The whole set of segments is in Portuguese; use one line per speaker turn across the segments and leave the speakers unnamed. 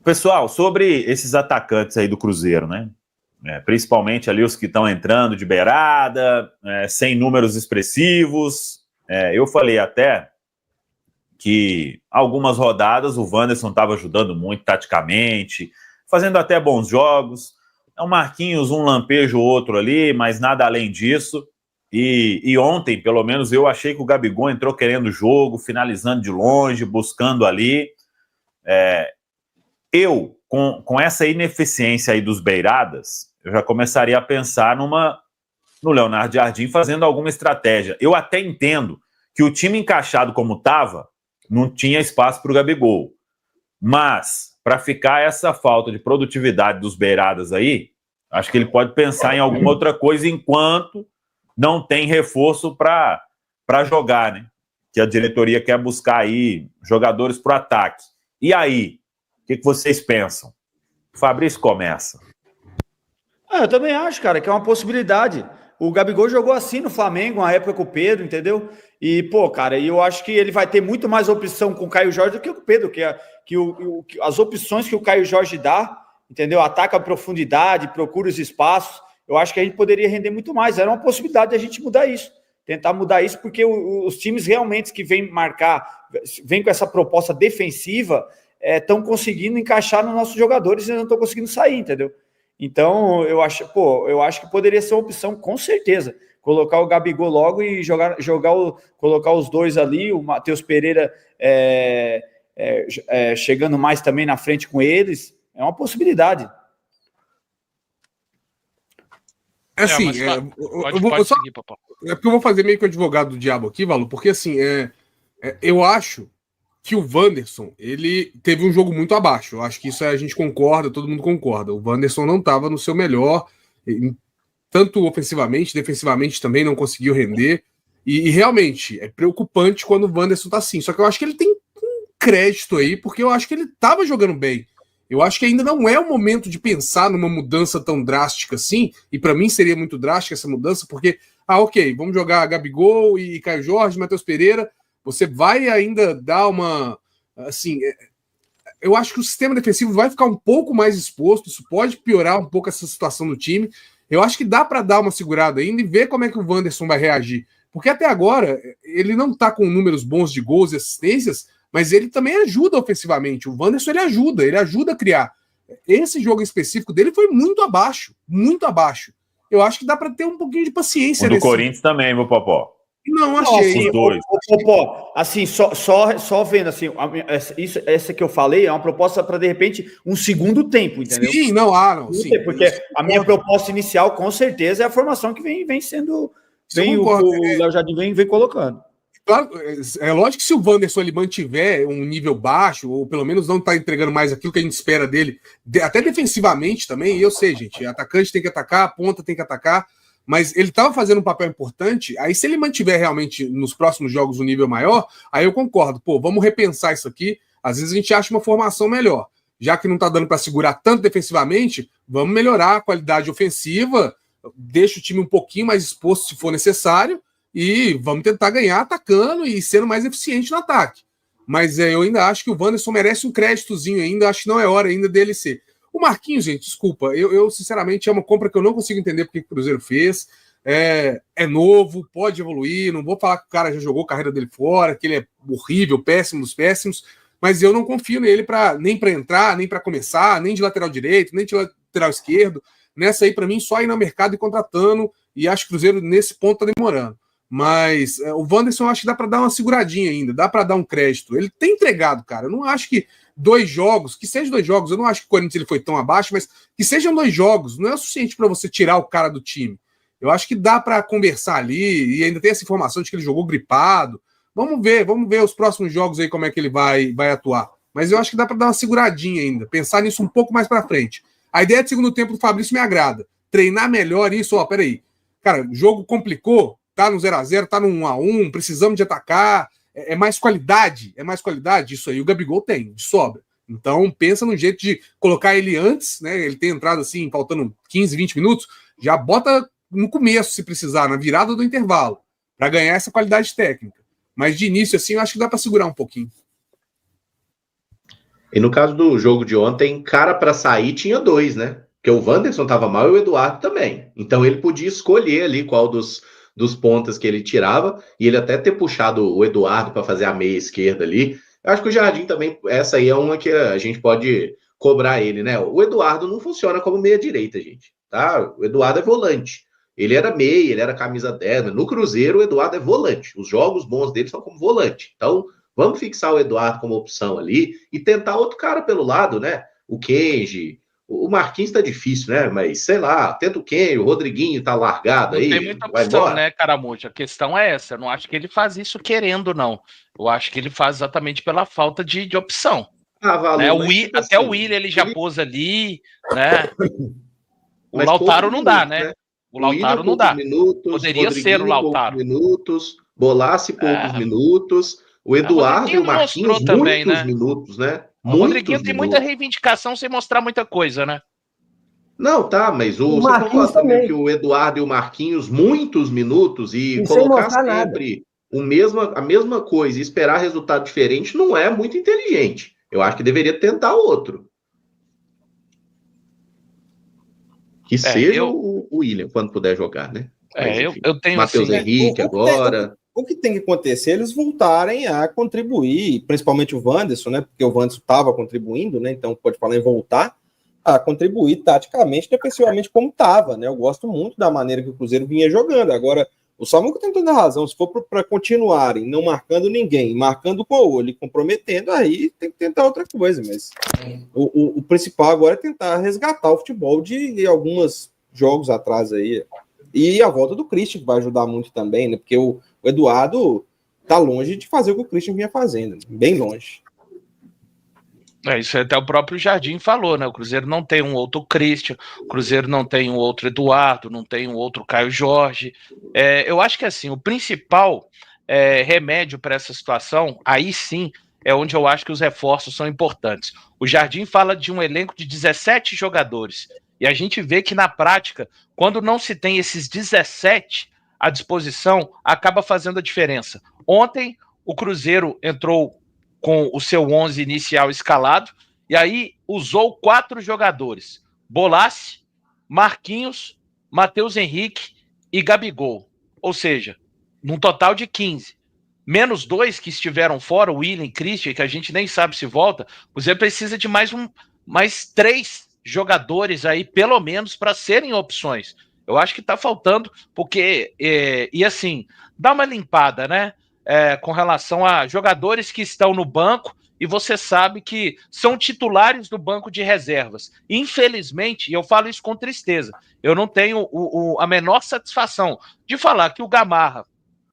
Pessoal, sobre esses atacantes aí do Cruzeiro, né? Principalmente ali os que estão entrando de beirada, sem números expressivos. Eu falei até que algumas rodadas o Wanderson estava ajudando muito taticamente, fazendo até bons jogos. O Marquinhos, um lampejo ou outro ali, mas nada além disso. E ontem, pelo menos, eu achei que o Gabigol entrou querendo o jogo, finalizando de longe, buscando ali. Com essa ineficiência aí dos beiradas, eu já começaria a pensar no Leonardo Jardim fazendo alguma estratégia. Eu até entendo que o time encaixado como estava, não tinha espaço para o Gabigol. Mas, para ficar essa falta de produtividade dos beiradas aí, acho que ele pode pensar em alguma outra coisa enquanto não tem reforço para jogar, né? Que a diretoria quer buscar aí jogadores para o ataque. E aí? O que vocês pensam? O Fabrício começa.
Eu também acho, cara, que é uma possibilidade. O Gabigol jogou assim no Flamengo, uma época com o Pedro, entendeu? E, cara, eu acho que ele vai ter muito mais opção com o Caio Jorge do que com o Pedro, que as opções que o Caio Jorge dá, entendeu? Ataca a profundidade, procura os espaços. Eu acho que a gente poderia render muito mais. Era uma possibilidade de a gente mudar isso. Tentar mudar isso, porque os times realmente que vêm com essa proposta defensiva, estão conseguindo encaixar nos nossos jogadores e não estão conseguindo sair, entendeu? Então, eu acho que poderia ser uma opção, com certeza. Colocar o Gabigol logo e colocar os dois ali, o Matheus Pereira chegando mais também na frente com eles, é uma possibilidade.
Assim, porque eu vou fazer meio que o advogado do diabo aqui, Valu, porque assim, eu acho que o Wanderson, ele teve um jogo muito abaixo. Eu acho que isso a gente concorda, todo mundo concorda. O Wanderson não estava no seu melhor, tanto ofensivamente, defensivamente também não conseguiu render. E realmente, é preocupante quando o Wanderson tá assim. Só que eu acho que ele tem um crédito aí, porque eu acho que ele estava jogando bem. Eu acho que ainda não é o momento de pensar numa mudança tão drástica assim, e para mim seria muito drástica essa mudança, porque, ok, vamos jogar Gabigol e Caio Jorge, Matheus Pereira. Você vai ainda dar uma... Assim, eu acho que o sistema defensivo vai ficar um pouco mais exposto, isso pode piorar um pouco essa situação do time. Eu acho que dá para dar uma segurada ainda e ver como é que o Wanderson vai reagir. Porque até agora, ele não está com números bons de gols e assistências, mas ele também ajuda ofensivamente. O Wanderson ele ajuda a criar. Esse jogo específico dele foi muito abaixo, muito abaixo. Eu acho que dá para ter um pouquinho de paciência.
O do Corinthians também, meu Popó.
Não, achei.
Os dois.
Assim, só vendo assim, essa que eu falei é uma proposta para, de repente, um segundo tempo, entendeu?
Sim, não. Sim.
Porque a minha proposta inicial, com certeza, é a formação que vem sendo... o Léo Jardim vem colocando.
Claro, é lógico que se o Wanderson ele mantiver um nível baixo, ou pelo menos não está entregando mais aquilo que a gente espera dele, até defensivamente também, e eu sei, gente, atacante tem que atacar, a ponta tem que atacar, mas ele estava fazendo um papel importante. Aí, se ele mantiver realmente nos próximos jogos um nível maior, aí eu concordo. Vamos repensar isso aqui. Às vezes a gente acha uma formação melhor. Já que não está dando para segurar tanto defensivamente, vamos melhorar a qualidade ofensiva, deixa o time um pouquinho mais exposto se for necessário, e vamos tentar ganhar atacando e sendo mais eficiente no ataque. Mas eu ainda acho que o Wanderson merece um créditozinho ainda, acho que não é hora ainda dele ser. O Marquinhos, gente, desculpa, eu sinceramente é uma compra que eu não consigo entender porque o Cruzeiro fez. É novo, pode evoluir, não vou falar que o cara já jogou a carreira dele fora, que ele é horrível, péssimo dos péssimos, mas eu não confio nele nem para entrar, nem para começar, nem de lateral direito, nem de lateral esquerdo. Nessa aí, para mim, só ir no mercado e contratando, e acho que o Cruzeiro nesse ponto tá demorando. Mas o Wanderson, eu acho que dá para dar uma seguradinha ainda, dá para dar um crédito. Ele tem entregado, cara. Eu não acho que 2 jogos, que sejam 2 jogos, eu não acho que o Corinthians ele foi tão abaixo, mas que sejam 2 jogos, não é o suficiente para você tirar o cara do time. Eu acho que dá para conversar ali, e ainda tem essa informação de que ele jogou gripado. Vamos ver os próximos jogos aí como é que ele vai atuar. Mas eu acho que dá para dar uma seguradinha ainda, pensar nisso um pouco mais para frente. A ideia de segundo tempo do Fabrício me agrada. Treinar melhor isso, peraí. Cara, o jogo complicou, tá no 0x0, tá no 1x1, precisamos de atacar, é mais qualidade isso aí. O Gabigol tem, de sobra. Então, pensa no jeito de colocar ele antes, né? Ele tem entrado assim, faltando 15, 20 minutos, já bota no começo, se precisar, na virada do intervalo, para ganhar essa qualidade técnica. Mas de início, assim, eu acho que dá para segurar um pouquinho.
E no caso do jogo de ontem, cara para sair tinha 2, né? Porque o Wanderson tava mal e o Eduardo também. Então ele podia escolher ali qual dos pontas que ele tirava, e ele até ter puxado o Eduardo para fazer a meia esquerda ali. Eu acho que o Jardim também, essa aí é uma que a gente pode cobrar ele, né? O Eduardo não funciona como meia direita, gente, tá? O Eduardo é volante. Ele era meia, ele era camisa 10, mas no Cruzeiro o Eduardo é volante. Os jogos bons dele são como volante. Então, vamos fixar o Eduardo como opção ali e tentar outro cara pelo lado, né? O Kenji, o Marquinhos tá difícil, né? Mas, sei lá, tenta o Kenji, o Rodriguinho tá largado aí.
Não tem muita opção, né, Caramujo? A questão é essa. Eu não acho que ele faz isso querendo, não. Eu acho que ele faz exatamente pela falta de opção.
Valu,
né? Tipo até assim, o Willian ele já pôs ali, né? O Lautaro não dá, né? O Lautaro não dá. Poderia ser o Lautaro.
Minutos, Bolassi poucos minutos, o Eduardo e o Marquinhos também, muitos minutos, né?
O Rodriguinho tem muita reivindicação sem mostrar muita coisa, né?
Não, tá, mas você concorda também que o Eduardo e o Marquinhos, muitos minutos, e colocar sempre a mesma coisa e esperar resultado diferente não é muito inteligente. Eu acho que deveria tentar outro. Que seja o Willian, quando puder jogar, né? Mas, enfim,
eu tenho
Matheus Henrique agora.
O que tem que acontecer é eles voltarem a contribuir, principalmente o Wanderson, né? Porque o Wanderson estava contribuindo, né? Então pode falar em voltar a contribuir taticamente, defensivamente, como estava, né? Eu gosto muito da maneira que o Cruzeiro vinha jogando. Agora, o Samuca tem toda a razão. Se for para continuarem não marcando ninguém, marcando com o olho e comprometendo, aí tem que tentar outra coisa. Mas o principal agora é tentar resgatar o futebol de alguns jogos atrás aí. E a volta do Christian, que vai ajudar muito também, né? Porque o Eduardo tá longe de fazer o que o Christian vinha fazendo, bem longe.
Isso até o próprio Jardim falou, né? O Cruzeiro não tem um outro Christian, o Cruzeiro não tem um outro Eduardo, não tem um outro Caio Jorge. Eu acho que assim, o principal remédio para essa situação, aí sim, é onde eu acho que os reforços são importantes. O Jardim fala de um elenco de 17 jogadores, e a gente vê que na prática, quando não se tem esses 17 à disposição, acaba fazendo a diferença. Ontem, o Cruzeiro entrou com o seu 11 inicial escalado, e aí usou 4 jogadores, Bolassi, Marquinhos, Matheus Henrique e Gabigol, ou seja, num total de 15, menos 2 que estiveram fora, o Willian e Christian, que a gente nem sabe se volta, você precisa de mais 3 jogadores aí, pelo menos, para serem opções. Eu acho que tá faltando, porque, e assim, dá uma limpada, né? Com relação a jogadores que estão no banco e você sabe que são titulares do banco de reservas. Infelizmente, e eu falo isso com tristeza, eu não tenho a menor satisfação de falar que o Gamarra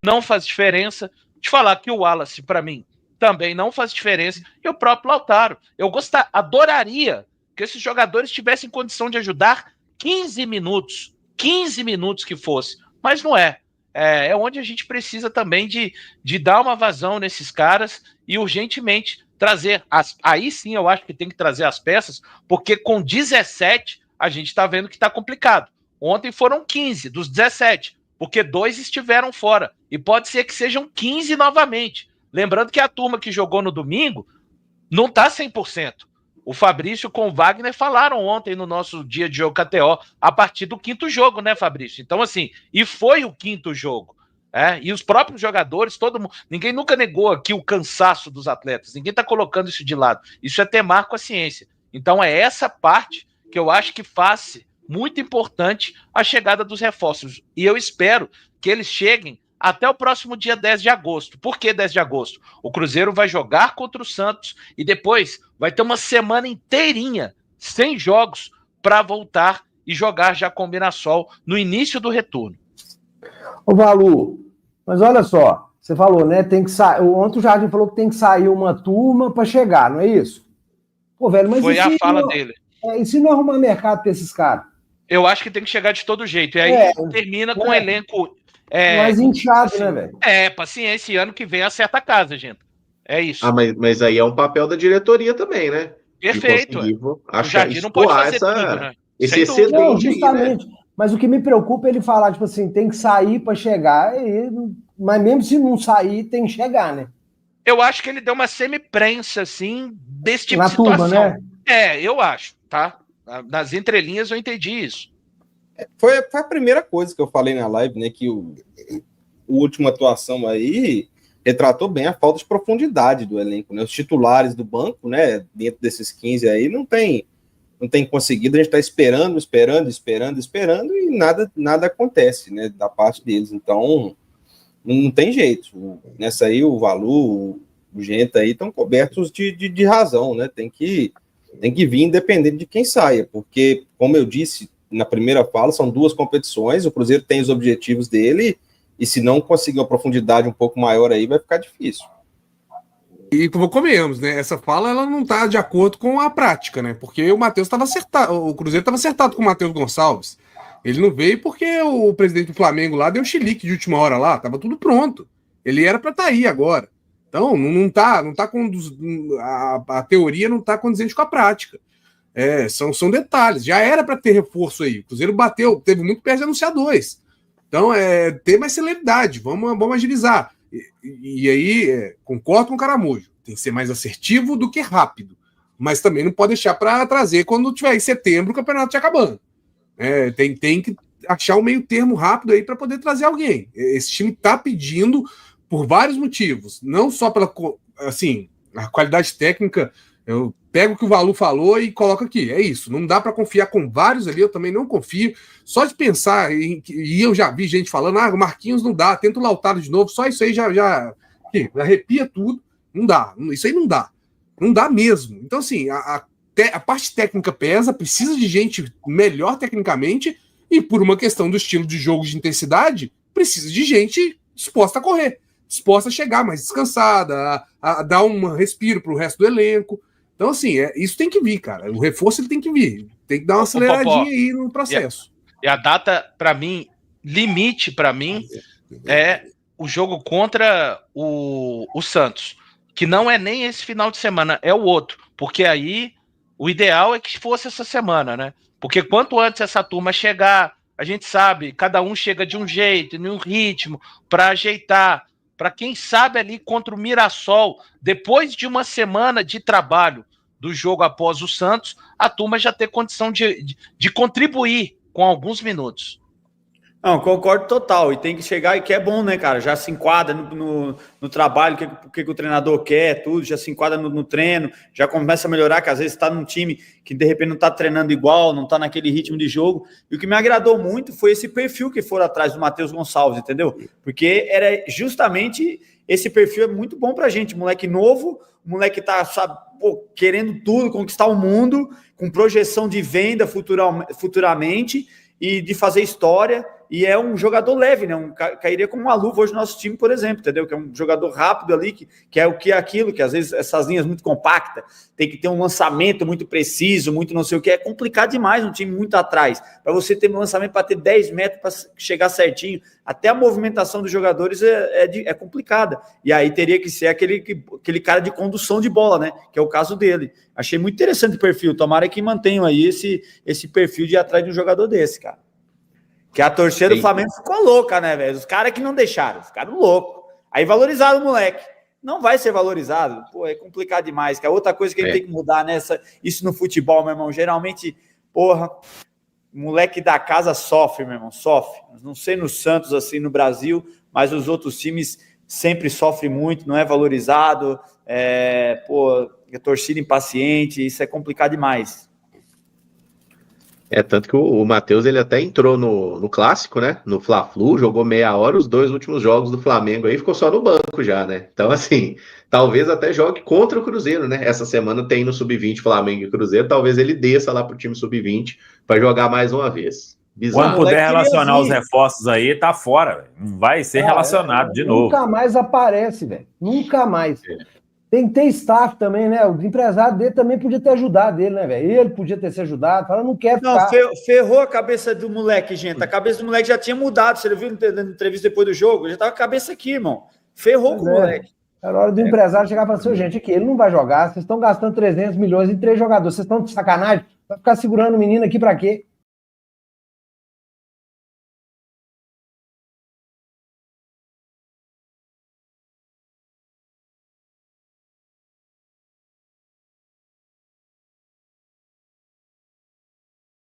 não faz diferença, de falar que o Wallace, para mim, também não faz diferença, e o próprio Lautaro. Eu adoraria que esses jogadores tivessem condição de ajudar 15 minutos que fosse, mas não é. É onde a gente precisa também de dar uma vazão nesses caras e urgentemente trazer. Aí sim eu acho que tem que trazer as peças, porque com 17 a gente está vendo que está complicado. Ontem foram 15 dos 17, porque 2 estiveram fora. E pode ser que sejam 15 novamente. Lembrando que a turma que jogou no domingo não está 100%. O Fabrício com o Wagner falaram ontem no nosso dia de jogo KTO, a partir do 5º jogo, né, Fabrício? Então, assim, e foi o 5º jogo. E os próprios jogadores, todo mundo, ninguém nunca negou aqui o cansaço dos atletas, ninguém está colocando isso de lado. Isso é temar com a ciência. Então, é essa parte que eu acho que faz muito importante a chegada dos reforços. E eu espero que eles cheguem até o próximo dia 10 de agosto. Por que 10 de agosto? O Cruzeiro vai jogar contra o Santos e depois vai ter uma semana inteirinha sem jogos para voltar e jogar já com o Mirassol no início do retorno.
Ô Valu, mas olha só, você falou, né, tem que sair, ontem o Jardim falou que tem que sair uma turma para chegar, não é isso? Pô, velho, mas
foi a fala dele.
E se não arrumar mercado para esses caras?
Eu acho que tem que chegar de todo jeito. E aí termina com um elenco
mais inchado, assim, né, velho?
Paciência, e ano que vem acerta a casa, gente. É isso.
Mas aí é um papel da diretoria também, né?
Perfeito.
O
Jardim não pode fazer tudo, né?
Esse excedente
não, justamente. Aí, né? Mas o que me preocupa é ele falar, tipo assim, tem que sair para chegar, mas mesmo se não sair, tem que chegar, né?
Eu acho que ele deu uma semi-prensa, assim, desse tipo
Na
de situação.
turma, né?
Eu acho, tá? Nas entrelinhas eu entendi isso.
Foi a primeira coisa que eu falei na live, né? Que o última atuação aí retratou bem a falta de profundidade do elenco, né? Os titulares do banco, né? Dentro desses 15 aí, não tem conseguido. A gente está esperando e nada acontece, né? Da parte deles. Então, não tem jeito. Nessa aí, o Valu, o Genta aí estão cobertos de razão, né? Tem que vir independente de quem saia, porque, como eu disse na primeira fala, são 2 competições, o Cruzeiro tem os objetivos dele, e se não conseguir uma profundidade um pouco maior aí, vai ficar difícil.
E como comemos, né? Essa fala ela não está de acordo com a prática, né? Porque o Matheus estava acertado, o Cruzeiro estava acertado com o Matheus Gonçalves. Ele não veio porque o presidente do Flamengo lá deu chilique de última hora lá, estava tudo pronto. Ele era para estar aí agora. Então, não tá a teoria não está condizente com a prática. São detalhes. Já era para ter reforço aí. O Cruzeiro teve muito perto de anunciar 2. Então, ter mais celeridade, vamos agilizar. E aí, concordo com o Caramujo, tem que ser mais assertivo do que rápido. Mas também não pode deixar para trazer quando tiver em setembro o campeonato já acabando. Tem que achar um meio termo rápido aí para poder trazer alguém. Esse time está pedindo por vários motivos, não só pela a qualidade técnica. Eu pego o que o Valu falou e coloco aqui. É isso, não dá para confiar com vários ali, eu também não confio. Só de pensar, e eu já vi gente falando, o Marquinhos não dá, tenta o Lautaro de novo, só isso aí já arrepia tudo. Não dá, isso aí não dá. Não dá mesmo. Então, assim, a parte técnica pesa, precisa de gente melhor tecnicamente, e por uma questão do estilo de jogo de intensidade, precisa de gente disposta a correr, disposta a chegar mais descansada, a dar um respiro para o resto do elenco. Então, assim, isso tem que vir, cara. O reforço ele tem que vir. Tem que dar uma aceleradinha aí no processo.
E a data, para mim, limite para mim, é o jogo contra o Santos. Que não é nem esse final de semana, é o outro. Porque aí, o ideal é que fosse essa semana, né? Porque quanto antes essa turma chegar, a gente sabe, cada um chega de um jeito, em um ritmo, para ajeitar. Para quem sabe ali contra o Mirassol, depois de uma semana de trabalho do jogo após o Santos, a turma já ter condição de contribuir com alguns minutos.
Não, concordo total. E tem que chegar, e que é bom, né, cara? Já se enquadra no trabalho, o que o treinador quer, tudo, já se enquadra no treino, já começa a melhorar, que às vezes está num time que de repente não está treinando igual, não está naquele ritmo de jogo. E o que me agradou muito foi esse perfil que foram atrás do Matheus Gonçalves, entendeu? Porque era justamente esse perfil é muito bom pra gente, moleque novo, moleque tá, sabe, querendo tudo, conquistar o mundo, com projeção de venda futuramente e de fazer história. E é um jogador leve, né? Cairia como uma luva hoje no nosso time, por exemplo, entendeu? Que é um jogador rápido ali, que é o que é aquilo, que às vezes essas linhas muito compactas, tem que ter um lançamento muito preciso, muito não sei o que, é complicado demais um time muito atrás. Para você ter um lançamento para ter 10 metros para chegar certinho, até a movimentação dos jogadores é complicada. E aí teria que ser aquele cara de condução de bola, né? Que é o caso dele. Achei muito interessante o perfil, tomara que mantenham aí esse perfil de ir atrás de um jogador desse, cara. Que a torcida do Flamengo ficou louca, né, velho? Os caras que não deixaram, ficaram loucos. Aí valorizaram o moleque. Não vai ser valorizado. Pô, é complicado demais. Que é outra coisa que a gente tem que mudar isso no futebol, meu irmão. Geralmente, porra, o moleque da casa sofre, meu irmão, sofre. Não sei no Santos, assim, no Brasil, mas os outros times sempre sofrem muito, não é valorizado. A torcida impaciente, isso é complicado demais.
Tanto que o Matheus, ele até entrou no clássico, né? No Fla-Flu, jogou meia hora, os 2 últimos jogos do Flamengo aí, ficou só no banco já, né? Então, assim, talvez até jogue contra o Cruzeiro, né? Essa semana tem no Sub-20 Flamengo e Cruzeiro, talvez ele desça lá pro time Sub-20 para jogar mais uma vez.
Bizarro. Quando puder relacionar os reforços aí, tá fora, véio. Não vai ser relacionado de novo.
Nunca mais aparece, velho. Nunca mais. Tem que ter staff também, né? O empresário dele também podia ter ajudado ele, né, velho? Ele podia ter se ajudado. Fala, não quer ficar.
Não, ferrou a cabeça do moleque, gente. A cabeça do moleque já tinha mudado. Você viu na entrevista depois do jogo? Já tava com a cabeça aqui, irmão. Ferrou com o moleque.
Era hora do empresário chegar e falar assim, gente, aqui, ele não vai jogar. Vocês estão gastando 300 milhões em 3 jogadores. Vocês estão de sacanagem? Vai ficar segurando o menino aqui pra quê?